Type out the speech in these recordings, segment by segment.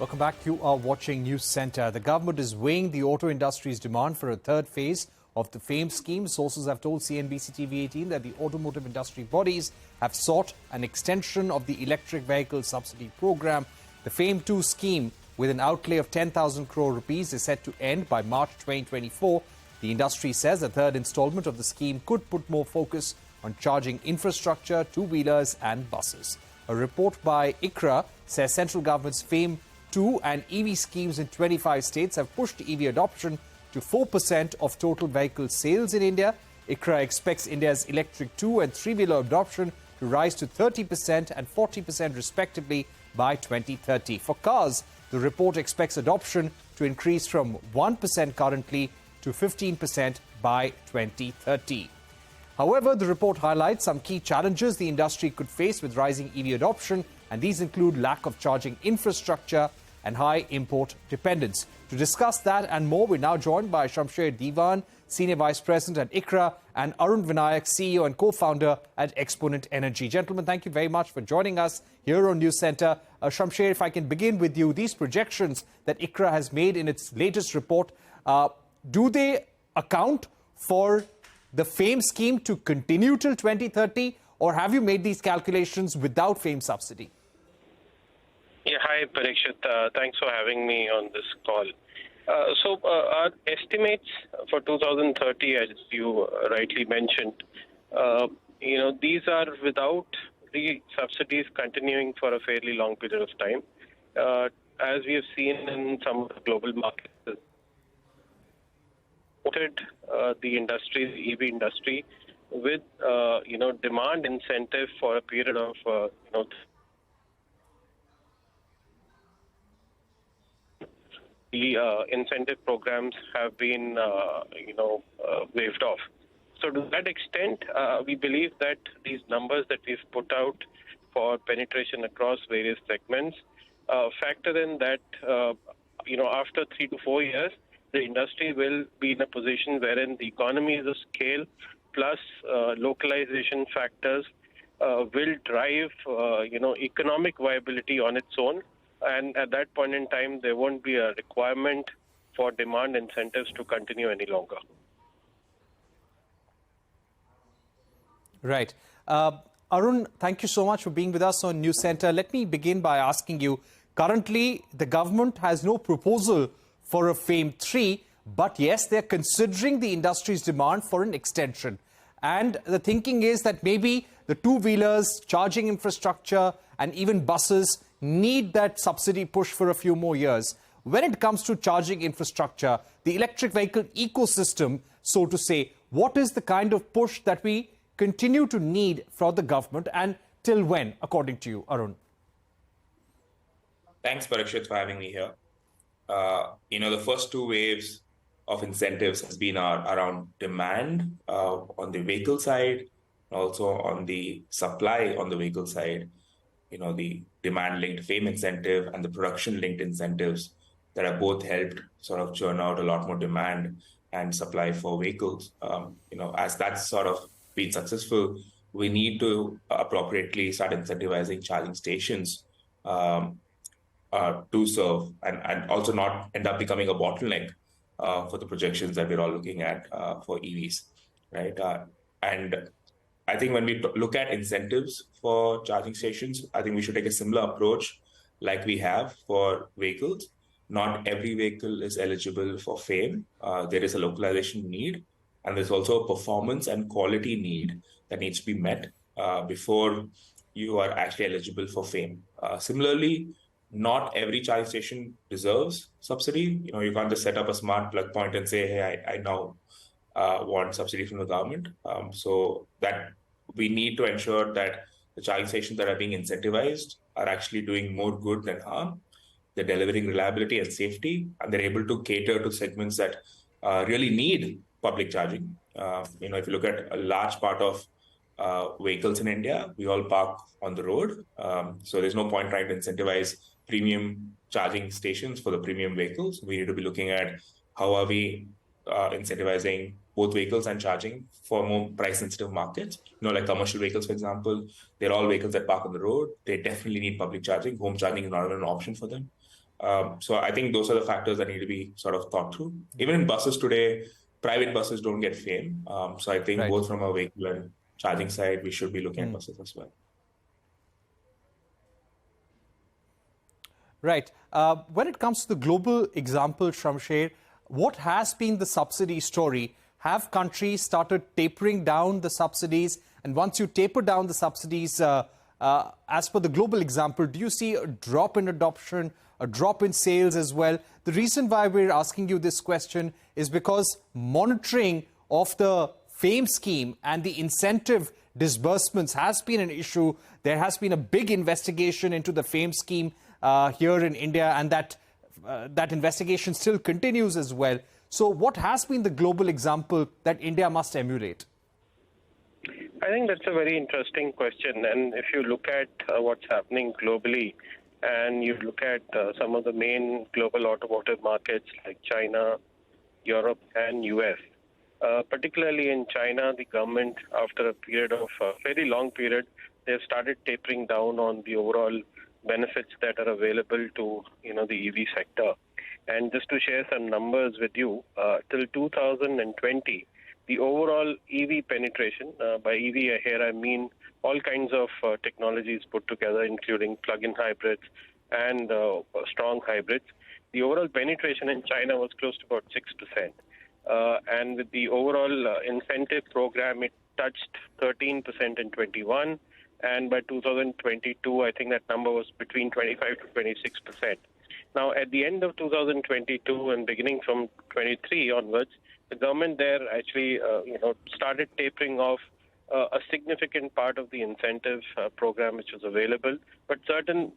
Welcome back. You are watching Newscentre. The government is weighing the auto industry's demand for a third phase of the FAME scheme. Sources have told CNBC-TV18 that the automotive industry bodies have sought an extension of the electric vehicle subsidy program. The FAME 2 scheme, with an outlay of 10,000 crore rupees, is set to end by March 2024. The industry says a third installment of the scheme could put more focus on charging infrastructure, two-wheelers and buses. A report by ICRA says central government's FAME 2 and EV schemes in 25 states have pushed EV adoption to 4% of total vehicle sales in India. ICRA expects India's electric two- and three-wheeler adoption to rise to 30% and 40% respectively by 2030. For cars, the report expects adoption to increase from 1% currently to 15% by 2030. However, the report highlights some key challenges the industry could face with rising EV adoption, and these include lack of charging infrastructure and high import dependence. To discuss that and more, we're now joined by Shamsher Dewan, Senior Vice President at ICRA, and Arun Vinayak, CEO and co-founder at Exponent Energy. Gentlemen, thank you very much for joining us here on Newscentre. Shamsher, if I can begin with you, these projections that ICRA has made in its latest report, do they account for the FAME scheme to continue till 2030, or have you made these calculations without FAME subsidy? Yeah, hi, Parikshit. Thanks for having me on this call. Our estimates for 2030, as you rightly mentioned, these are without the subsidies continuing for a fairly long period of time. As we have seen in some of the global markets, the industry, the EV industry, with demand incentive for a period of the incentive programs have been waived off. So to that extent, we believe that these numbers that we've put out for penetration across various segments factor in that after 3 to 4 years, the industry will be in a position wherein the economies of scale plus localization factors will drive economic viability on its own. And at that point in time, there won't be a requirement for demand incentives to continue any longer. Right. Arun, thank you so much for being with us on Newscentre. Let me begin by asking you, currently the government has no proposal for a FAME 3, but yes, they're considering the industry's demand for an extension. And the thinking is that maybe the two-wheelers, charging infrastructure, and even buses need that subsidy push for a few more years. When it comes to charging infrastructure, the electric vehicle ecosystem, so to say, what is the kind of push that we continue to need from the government, and till when, according to you, Arun? Thanks, Parikshit, for having me here. The first two waves of incentives has been around demand on the vehicle side, also on the supply on the vehicle side. The demand-linked FAME incentive and the production-linked incentives that have both helped sort of churn out a lot more demand and supply for vehicles. As that's sort of been successful, we need to appropriately start incentivizing charging stations to serve and also not end up becoming a bottleneck for the projections that we're all looking at for EVs, right? And I think when we look at incentives for charging stations, I think we should take a similar approach like we have for vehicles. Not every vehicle is eligible for FAME. There is a localization need, and there's also a performance and quality need that needs to be met before you are actually eligible for FAME. Similarly, not every charging station deserves subsidy. You can't just set up a smart plug point and say, hey, I now want subsidy from the government. So that we need to ensure that the charging stations that are being incentivized are actually doing more good than harm. They're delivering reliability and safety, and they're able to cater to segments that really need public charging. If you look at a large part of vehicles in India, we all park on the road. So there's no point trying to incentivize premium charging stations for the premium vehicles. We need to be looking at how are we incentivizing both vehicles and charging for more price-sensitive markets. Like commercial vehicles, for example, they're all vehicles that park on the road. They definitely need public charging. Home charging is not an option for them. So I think those are the factors that need to be sort of thought through. Even in buses today, private buses don't get fame. So I think both from a vehicle and charging side, we should be looking at buses as well. Right. When it comes to the global example, Shamsher, what has been the subsidy story? Have countries started tapering down the subsidies? And once you taper down the subsidies, as per the global example, do you see a drop in adoption, a drop in sales as well? The reason why we're asking you this question is because monitoring of the FAME scheme and the incentive disbursements has been an issue. There has been a big investigation into the FAME scheme here in India, and that investigation still continues as well. So what has been the global example that India must emulate? I think that's a very interesting question. And if you look at what's happening globally, and you look at some of the main global automotive markets like China, Europe, and US, particularly in China, the government, after a period of very long period, they've started tapering down on the overall benefits that are available to the EV sector. And just to share some numbers with you, till 2020, the overall EV penetration, by EV here I mean all kinds of technologies put together, including plug-in hybrids and strong hybrids. The overall penetration in China was close to about 6%. And with the overall incentive program, it touched 13% in 21. And by 2022, I think that number was between 25 to 26%. Now, at the end of 2022 and beginning from 23 onwards, the government there actually, started tapering off a significant part of the incentive program which was available, but certain,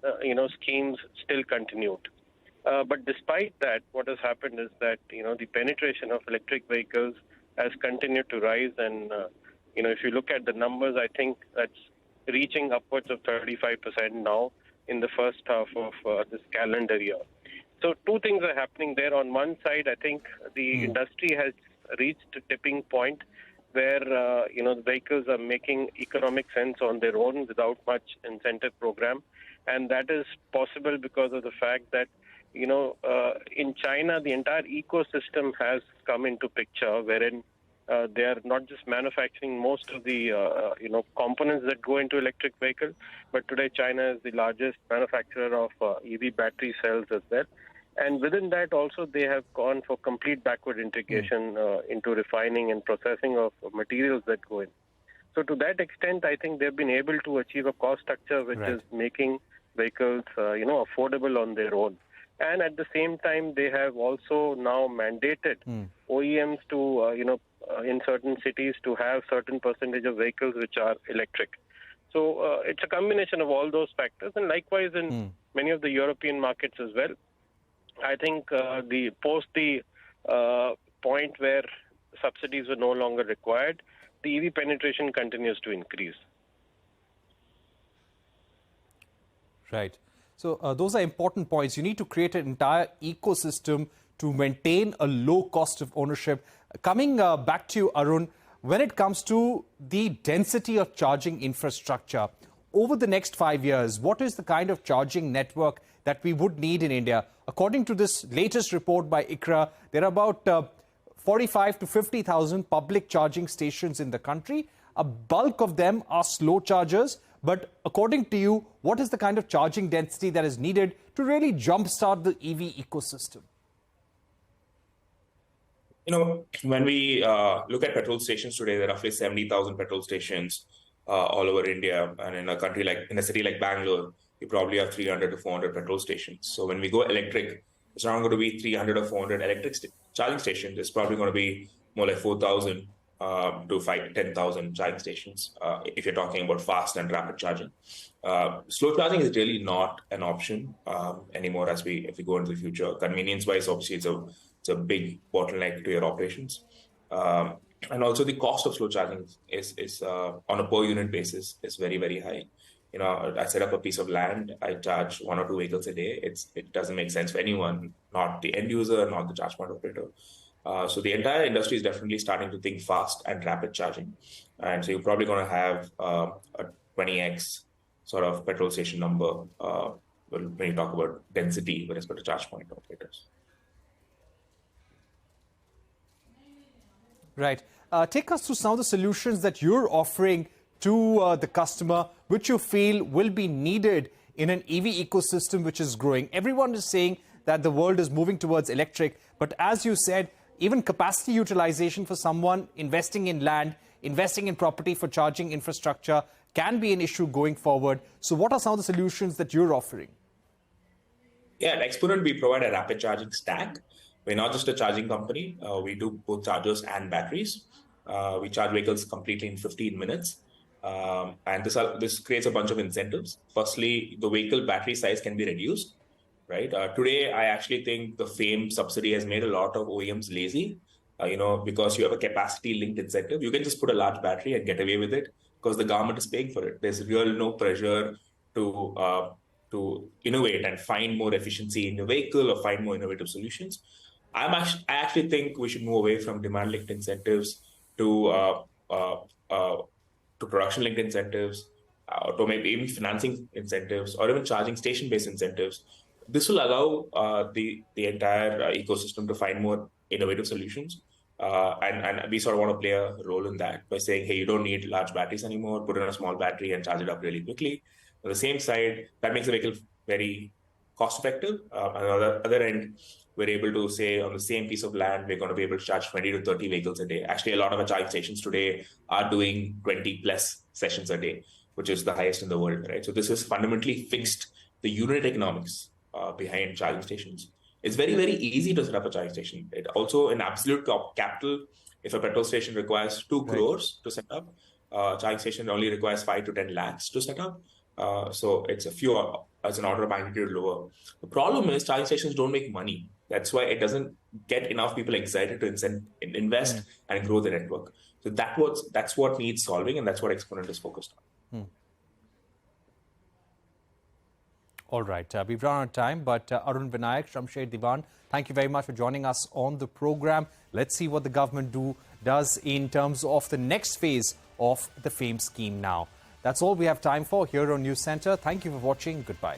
schemes still continued. But despite that, what has happened is that, the penetration of electric vehicles has continued to rise. And, if you look at the numbers, I think that's reaching upwards of 35% now in the first half of this calendar year. So two things are happening there. On one side, I think the industry has reached a tipping point where, the vehicles are making economic sense on their own without much incentive program. And that is possible because of the fact that, in China, the entire ecosystem has come into picture, wherein they are not just manufacturing most of the, components that go into electric vehicles, but today China is the largest manufacturer of EV battery cells as well. And within that also, they have gone for complete backward integration into refining and processing of materials that go in. So to that extent, I think they've been able to achieve a cost structure which is making vehicles, affordable on their own. And at the same time, they have also now mandated OEMs to, in certain cities to have certain percentage of vehicles which are electric. So it's a combination of all those factors. And likewise in many of the European markets as well. I think the point where subsidies were no longer required, the EV penetration continues to increase. Right. So those are important points. You need to create an entire ecosystem to maintain a low cost of ownership. Coming back to you, Arun, when it comes to the density of charging infrastructure, over the next 5 years, what is the kind of charging network that we would need in India? According to this latest report by ICRA, there are about 45 to 50,000 public charging stations in the country. A bulk of them are slow chargers. But according to you, what is the kind of charging density that is needed to really jumpstart the EV ecosystem? When we look at petrol stations today, there are roughly 70,000 petrol stations all over India. And in a city like Bangalore, you probably have 300 to 400 petrol stations. So when we go electric, it's not going to be 300 or 400 electric charging stations. It's probably going to be more like 4,000 to 10,000 charging stations if you're talking about fast and rapid charging. Slow charging is really not an option anymore if we go into the future. Convenience-wise, obviously, it's a big bottleneck to your operations. And also the cost of slow charging is on a per unit basis is very, very high. I set up a piece of land, I charge 1 or 2 vehicles a day. It doesn't make sense for anyone, not the end user, not the charge point operator. So the entire industry is definitely starting to think fast and rapid charging. And so you're probably going to have a 20x sort of petrol station number when you talk about density with respect to charge point operators. Right. Take us through some of the solutions that you're offering to the customer, which you feel will be needed in an EV ecosystem which is growing. Everyone is saying that the world is moving towards electric, but as you said, even capacity utilization for someone investing in land, investing in property for charging infrastructure can be an issue going forward. So what are some of the solutions that you're offering? Yeah, at Exponent, we provide a rapid charging stack. We're not just a charging company. We do both chargers and batteries. We charge vehicles completely in 15 minutes. And this creates a bunch of incentives. Firstly, the vehicle battery size can be reduced, right? Today, I actually think the FAME subsidy has made a lot of OEMs lazy, because you have a capacity-linked incentive. You can just put a large battery and get away with it because the government is paying for it. There's no pressure to innovate and find more efficiency in your vehicle or find more innovative solutions. I actually think we should move away from demand-linked incentives to production-linked incentives, to maybe even financing incentives, or even charging station-based incentives. This will allow the entire ecosystem to find more innovative solutions. And we sort of want to play a role in that by saying, hey, you don't need large batteries anymore, put in a small battery and charge it up really quickly. On the same side, that makes the vehicle very cost-effective. On the other end, we're able to say on the same piece of land, we're going to be able to charge 20 to 30 vehicles a day. Actually, a lot of our charging stations today are doing 20 plus sessions a day, which is the highest in the world, right? So this has fundamentally fixed the unit economics behind charging stations. It's very, very easy to set up a charging station. It also, in absolute capital, if a petrol station requires 2 crores to set up, a charging station only requires 5 to 10 lakhs to set up. So it's an order of magnitude lower. The problem is charging stations don't make money. That's why it doesn't get enough people excited to invest and grow the network. So that's what needs solving, and that's what Exponent is focused on. All right, we've run out of time, but Arun, Vinayak, Shamsher, Dewan, thank you very much for joining us on the program. Let's see what the government does in terms of the next phase of the FAME scheme now. That's all we have time for here on Newscentre. Thank you for watching. Goodbye.